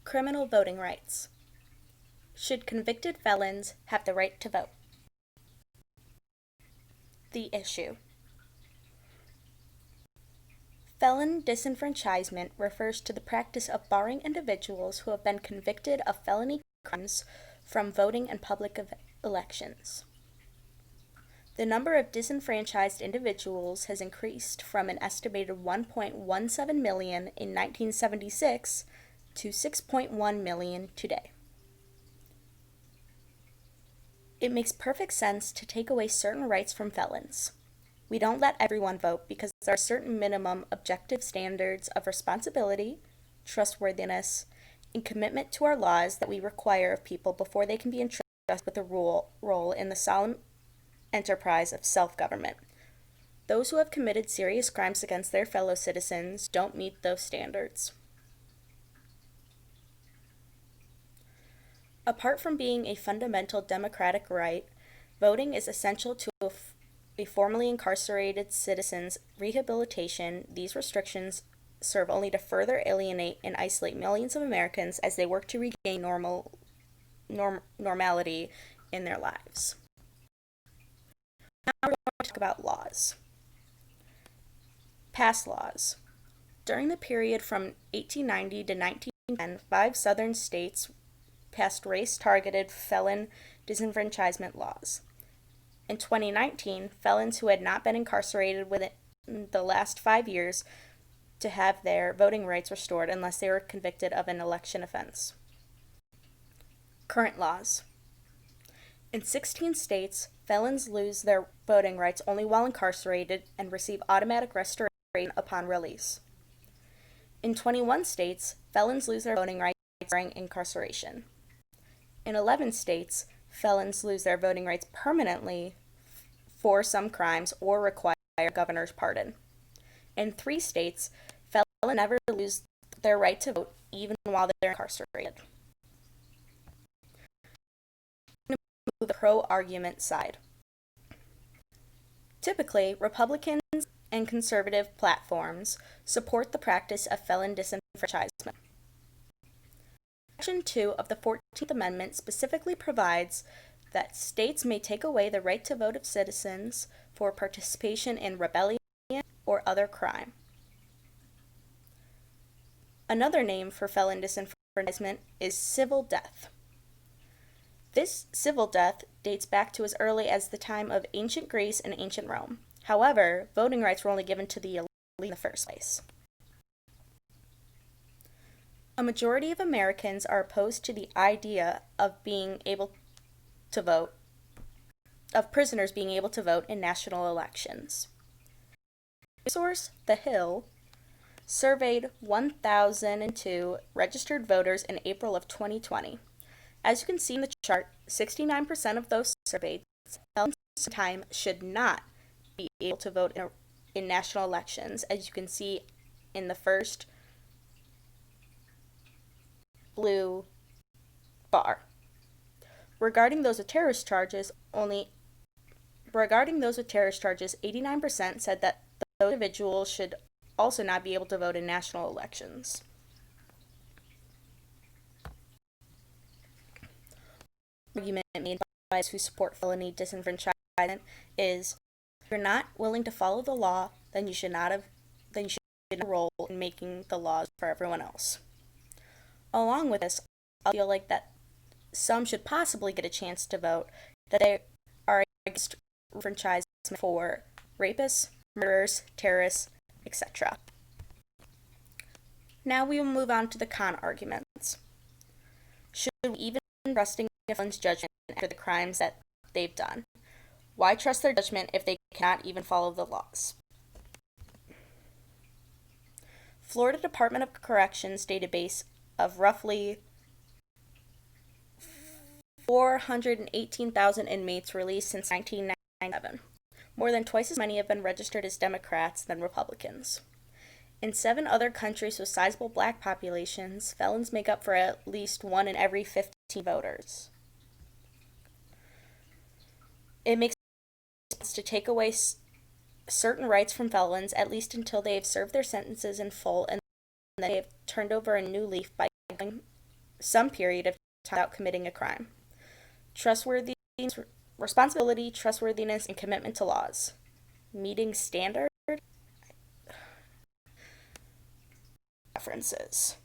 Criminal voting rights. Should convicted felons have the right to vote? The issue. Felon disenfranchisement refers to the practice of barring individuals who have been convicted of felony crimes from voting in public elections. The number of disenfranchised individuals has increased from an estimated 1.17 million in 1976 to 6.1 million today. It makes perfect sense to take away certain rights from felons. We don't let everyone vote because there are certain minimum objective standards of responsibility, trustworthiness, and commitment to our laws that we require of people before they can be entrusted with a role in the solemn enterprise of self-government. Those who have committed serious crimes against their fellow citizens don't meet those standards. Apart from being a fundamental democratic right, voting is essential to a formerly incarcerated citizen's rehabilitation. These restrictions serve only to further alienate and isolate millions of Americans as they work to regain normality in their lives. Now we're going to talk about laws. Passed laws. During the period from 1890 to 1910, 5 southern states passed race-targeted felon disenfranchisement laws. In 2019, felons who had not been incarcerated within the last 5 years to have their voting rights restored unless they were convicted of an election offense. Current laws. In 16 states, felons lose their voting rights only while incarcerated and receive automatic restoration upon release. In 21 states, felons lose their voting rights during incarceration. In 11 states, felons lose their voting rights permanently for some crimes or require a governor's pardon. In 3 states, felons never lose their right to vote even while they're incarcerated. The pro-argument side. Typically, Republicans and conservative platforms support the practice of felon disenfranchisement. Section 2 of the 14th Amendment specifically provides that states may take away the right to vote of citizens for participation in rebellion or other crime. Another name for felon disenfranchisement is civil death. This civil death dates back to as early as the time of ancient Greece and ancient Rome. However, voting rights were only given to the elite in the first place. A majority of Americans are opposed to the idea of being able to vote, of prisoners being able to vote in national elections. Source, The Hill, surveyed 1,002 registered voters in April of 2020. As you can see in the chart, 69% of those surveyed felt time should not be able to vote in national elections, as you can see in the first blue bar. Regarding those with terrorist charges, 89% said that those individuals should also not be able to vote in national elections. Argument made by those who support felony disenfranchisement is, if you're not willing to follow the law, then you should not have a role in making the laws for everyone else. Along with this, I feel like that some should possibly get a chance to vote, that they are against disenfranchisement for rapists, murderers, terrorists, etc. Now we will move on to the con arguments. Should we even trust a felon's judgment after the crimes that they've done? Why trust their judgment if they cannot even follow the laws? Florida Department of Corrections database of roughly 418,000 inmates released since 1997. More than twice as many have been registered as Democrats than Republicans. In 7 other countries with sizable black populations, felons make up for at least 1 in every 15 voters. It makes sense to take away certain rights from felons, at least until they have served their sentences in full and they have turned over a new leaf by going some period of time without committing a crime. Trustworthiness, responsibility, trustworthiness, and commitment to laws. Meeting standard references.